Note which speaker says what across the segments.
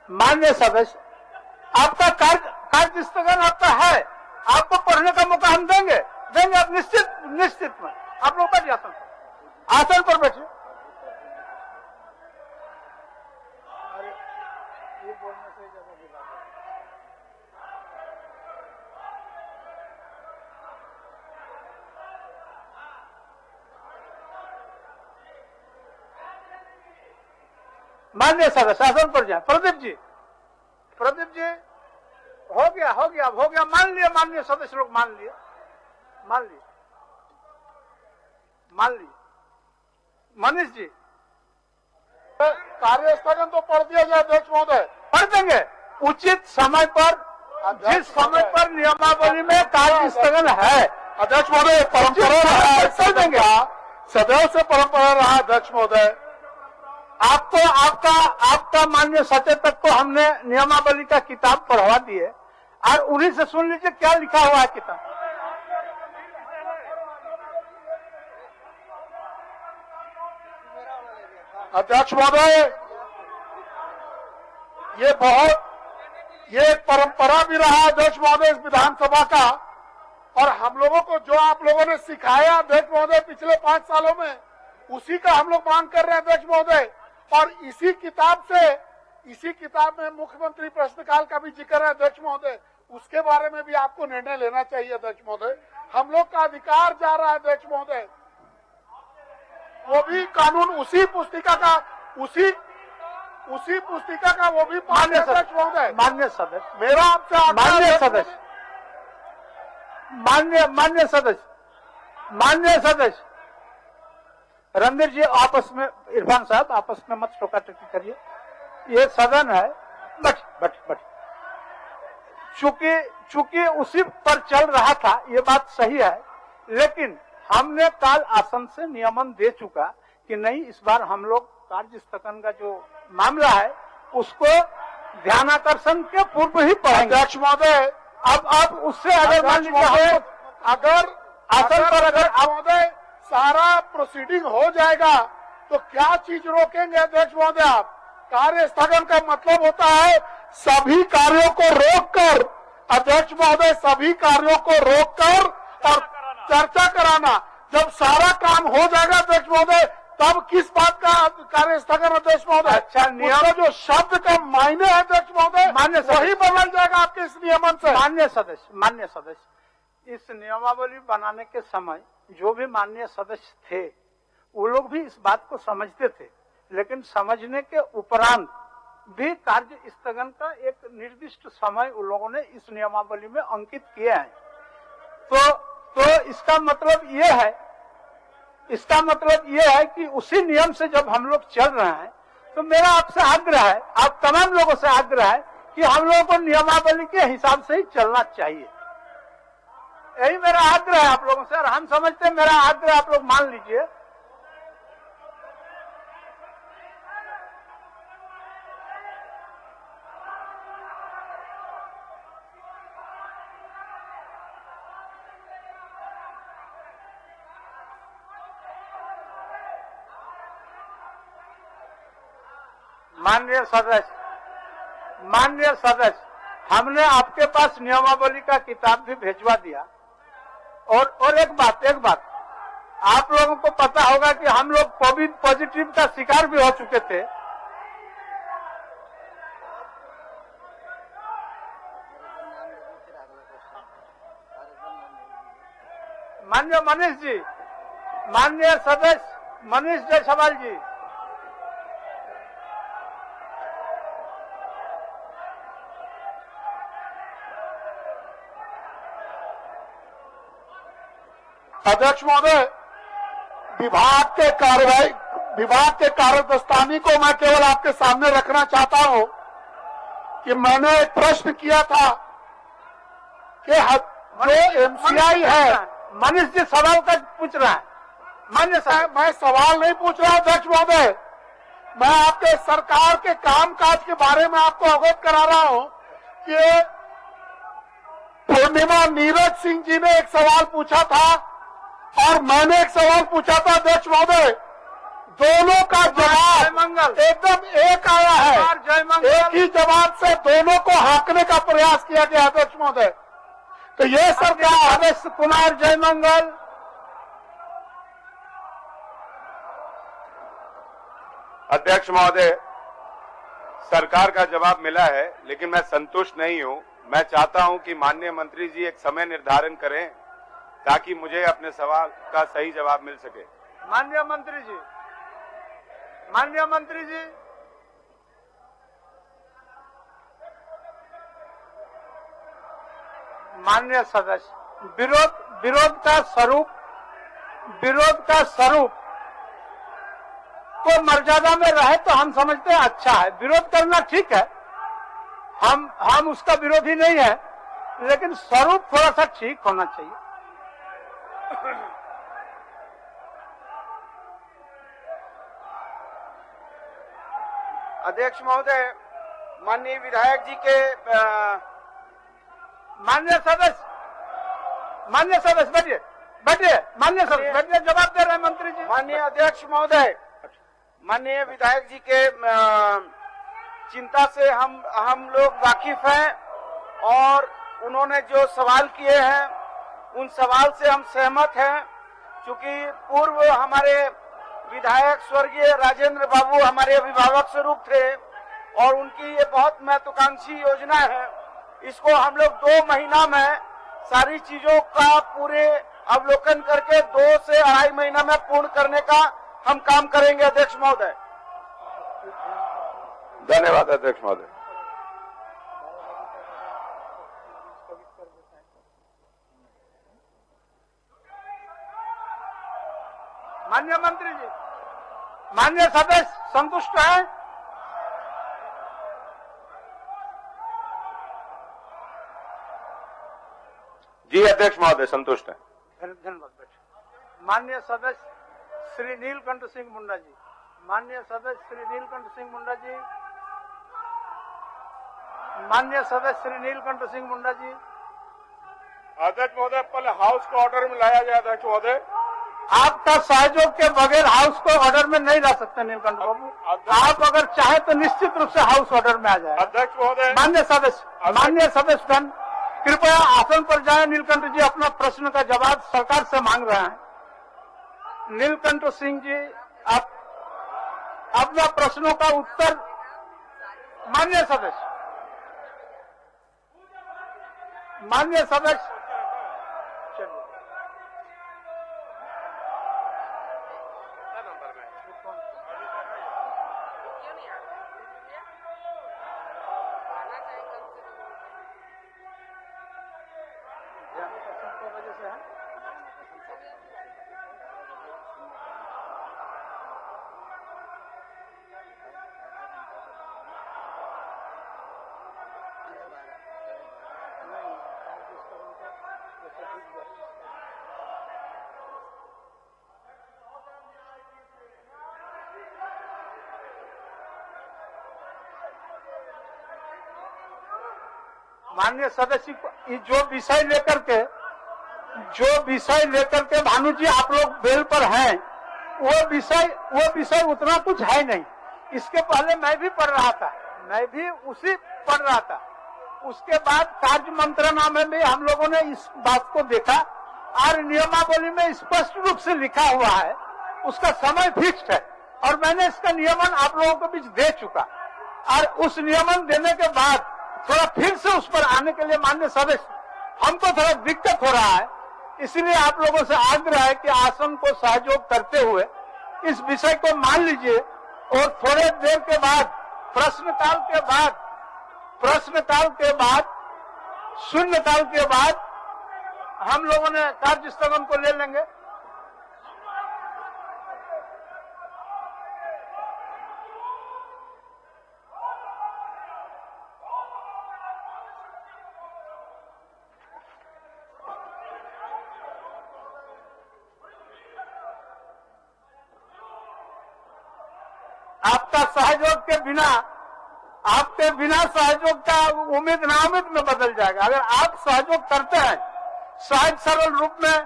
Speaker 1: माननीय सदस्य, आपका कार्य स्थगन आपका है, आपको पढ़ने का मौका हम देंगे। आप निश्चित में आप लोग बैठिए, आसन पर बैठिए। माननीय सदस्य आसन पर जाए। प्रदीप जी हो गया, मान लिया माननीय सदस्य लोग, मान लिए। मनीष जी,
Speaker 2: कार्य स्थगन तो पढ़ दिया जाए अध्यक्ष महोदय।
Speaker 1: पढ़ देंगे उचित समय पर, जिस समय पर नियमावली में कार्य स्थगन है।
Speaker 2: अध्यक्ष महोदय, परंपरा रहा है,
Speaker 1: कर देंगे।
Speaker 2: सदैव से परंपरा रहा अध्यक्ष महोदय।
Speaker 1: आपका माननीय सचेतक को हमने नियमावली का किताब पढ़वा दिए और उन्हीं से सुन लीजिए क्या लिखा हुआ है किताब।
Speaker 2: अध्यक्ष महोदय, ये एक परंपरा भी रहा अध्यक्ष महोदय इस विधानसभा का, और हम लोगों को जो आप लोगों ने सिखाया अध्यक्ष महोदय पिछले 5 सालों में, उसी का हम लोग मांग कर रहे हैं अध्यक्ष महोदय। और इसी किताब में मुख्यमंत्री प्रश्नकाल का भी जिक्र है अध्यक्ष महोदय, उसके बारे में भी आपको निर्णय लेना चाहिए अध्यक्ष महोदय। हम लोग का अधिकार जा रहा है अध्यक्ष महोदय, वो भी कानून उसी पुस्तिका का वो भी
Speaker 1: मान्य
Speaker 2: अध्यक्ष महोदय।
Speaker 1: मान्य सदस्य,
Speaker 2: मेरा आपसे
Speaker 1: मान्य सदस्य रणधीर जी, आपस में, इरफान साहब आपस में मत टोका टोकी करिए, ये सदन है। बैठ। चूंकि उसी पर चल रहा था, ये बात सही है, लेकिन हमने काल आसन से नियमन दे चुका कि नहीं, इस बार हम लोग कार्य स्थगन का जो मामला है उसको ध्यानाकर्षण के पूर्व ही पढ़ेंगे।
Speaker 2: अध्यक्ष महोदय,
Speaker 1: अब उससे अगर मान लीजिए
Speaker 2: अगर आसन पर महोदय सारा प्रोसीडिंग हो जाएगा तो क्या चीज रोकेंगे अध्यक्ष महोदय आप? कार्य स्थगन का मतलब होता है सभी कार्यों को रोककर, अध्यक्ष महोदय, सभी कार्यों को रोककर और चर्चा कराना। जब सारा काम हो जाएगा अध्यक्ष महोदय, तब किस बात का कार्य स्थगन अध्यक्ष महोदय?
Speaker 1: अच्छा, नियम
Speaker 2: जो शब्द का मायने है अध्यक्ष महोदय,
Speaker 1: मान्य
Speaker 2: वही बदल जाएगा आपके इस नियमन से।
Speaker 1: मान्य सदस्य, इस नियमावली बनाने के समय जो भी माननीय सदस्य थे वो लोग भी इस बात को समझते थे, लेकिन समझने के उपरांत भी कार्य स्थगन का एक निर्दिष्ट समय उन लोगों ने इस नियमावली में अंकित किया है। तो इसका मतलब ये है कि उसी नियम से जब हम लोग चल रहे हैं, तो मेरा आपसे आग्रह है, आप तमाम लोगों से आग्रह है कि हम लोगों को नियमावली के हिसाब से ही चलना चाहिए। यही मेरा आग्रह है आप लोगों से, और हम समझते हैं मेरा आग्रह आप लोग मान लीजिए। माननीय सदस्य, हमने आपके पास नियमावली का किताब भी भेजवा दिया। और एक बात, आप लोगों को पता होगा कि हम लोग कोविड पॉजिटिव का शिकार भी हो चुके थे। माननीय मनीष जी, माननीय सदस्य मनीष जायसवाल जी,
Speaker 2: अध्यक्ष महोदय, विभाग के कार्यदस्तानी को मैं केवल आपके सामने रखना चाहता हूं कि मैंने एक प्रश्न किया था कि जो एमसीआई है,
Speaker 1: मनीष जी सवाल का पूछ रहा है।
Speaker 2: मान्य साहब, मैं सवाल नहीं पूछ रहा अध्यक्ष महोदय, मैं आपके सरकार के कामकाज के बारे में आपको अवगत करा रहा हूं कि पूर्णिमा नीरज सिंह जी ने एक सवाल पूछा था और मैंने एक सवाल पूछा था अध्यक्ष महोदय, दोनों का जवाब एकदम एक आया है, एक ही जवाब बनाने का प्रयास किया गया अध्यक्ष महोदय। तो ये सरकार
Speaker 1: अवैध कुमार जयमंगल।
Speaker 3: अध्यक्ष महोदय, सरकार का जवाब मिला है, लेकिन मैं संतुष्ट नहीं हूं। मैं चाहता हूं कि माननीय मंत्री जी एक समय निर्धारण करें ताकि मुझे अपने सवाल का सही जवाब मिल सके।
Speaker 1: माननीय मंत्री जी, माननीय मंत्री जी, माननीय सदस्य, विरोध का स्वरूप तो मर्यादा में रहे तो हम समझते हैं अच्छा है। विरोध करना ठीक है, हम उसका विरोधी नहीं है, लेकिन स्वरूप थोड़ा सा ठीक होना चाहिए।
Speaker 4: अध्यक्ष महोदय, माननीय विधायक जी के
Speaker 1: माननीय सदस्य बैठिए, माननीय सदस्य बैठिए, जवाब दे रहे हैं मंत्री जी।
Speaker 4: माननीय अध्यक्ष महोदय, माननीय विधायक जी के चिंता से हम लोग वाकिफ हैं और उन्होंने जो सवाल किए हैं उन सवाल से हम सहमत हैं। चूंकि पूर्व हमारे विधायक स्वर्गीय राजेंद्र बाबू हमारे अभिभावक स्वरूप थे और उनकी ये बहुत महत्वाकांक्षी योजना है। इसको हम लोग 2 महीना में सारी चीजों का पूरे अवलोकन करके 2 से 2.5 महीना में पूर्ण करने का हम काम करेंगे अध्यक्ष महोदय।
Speaker 3: धन्यवाद अध्यक्ष महोदय।
Speaker 1: माननीय मंत्री जी, माननीय सदस्य संतुष्ट है?
Speaker 3: जी अध्यक्ष महोदय, संतुष्ट है।
Speaker 1: धन्यवाद। बैठे। माननीय सदस्य श्री नीलकंठ सिंह मुंडा जी, माननीय सदस्य श्री नीलकंठ सिंह मुंडा जी, माननीय सदस्य श्री नीलकंठ सिंह मुंडा जी।
Speaker 2: अध्यक्ष महोदय, पहले हाउस को ऑर्डर में लाया जाए। अध्यक्ष महोदय,
Speaker 1: आपका सहयोग के बगैर हाउस को ऑर्डर में नहीं ला सकते नीलकंठ बाबू। आप अगर चाहे तो निश्चित रूप से हाउस ऑर्डर में आ जाए।
Speaker 2: अध्यक्ष महोदय,
Speaker 1: माननीय सदस्य कृपया आसन पर जाए। नीलकंठ जी अपना प्रश्न का जवाब सरकार से मांग रहे हैं। नीलकंठ सिंह जी, आप अपना प्रश्नों का उत्तर। माननीय सदस्य चलिए। वजह से है माननीय सदस्य जो विषय लेकर के भानु जी आप लोग बेल पर हैं, वो विषय उतना कुछ है नहीं। इसके पहले मैं भी पढ़ रहा था, उसके बाद कार्य मंत्रणा में भी हम लोगों ने इस बात को देखा और नियमावली में स्पष्ट रूप से लिखा हुआ है, उसका समय फिक्स्ड है और मैंने इसका नियमन आप लोगों के बीच दे चुका। और उस नियमन देने के बाद थोड़ा फिर से उस पर आने के लिए माननीय सदस्य हमको थोड़ा दिक्कत हो रहा है। इसलिए आप लोगों से आग्रह है कि आसन को सहयोग करते हुए इस विषय को मान लीजिए और थोड़े देर के बाद प्रश्नकाल शून्यकाल के बाद हम लोगों ने कार्य स्थगन को ले लेंगे। आपके बिना सहयोग का उम्मीद नाउम्मीद में बदल जाएगा। अगर आप सहयोग करते हैं सहज सरल रूप में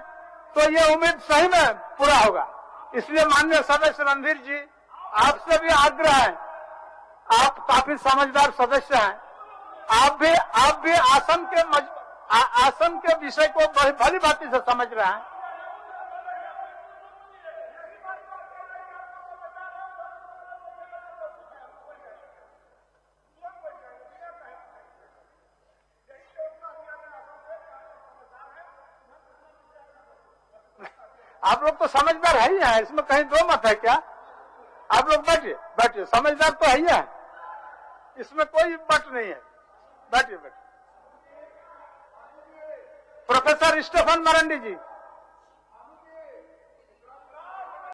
Speaker 1: तो ये उम्मीद सही में पूरा होगा। इसलिए माननीय सदस्य रणधीर जी, आपसे भी आग्रह है, आप काफी समझदार सदस्य हैं, आप भी आसन के विषय को भली भांति से समझ रहे हैं। आप लोग तो समझदार है ही हैं, इसमें कहीं दो मत है क्या? आप लोग बैठिए बैठिए, समझदार तो है ही है, इसमें कोई बट नहीं है। बैठिए बैठिए। प्रोफेसर स्टेफन मरंडी जी।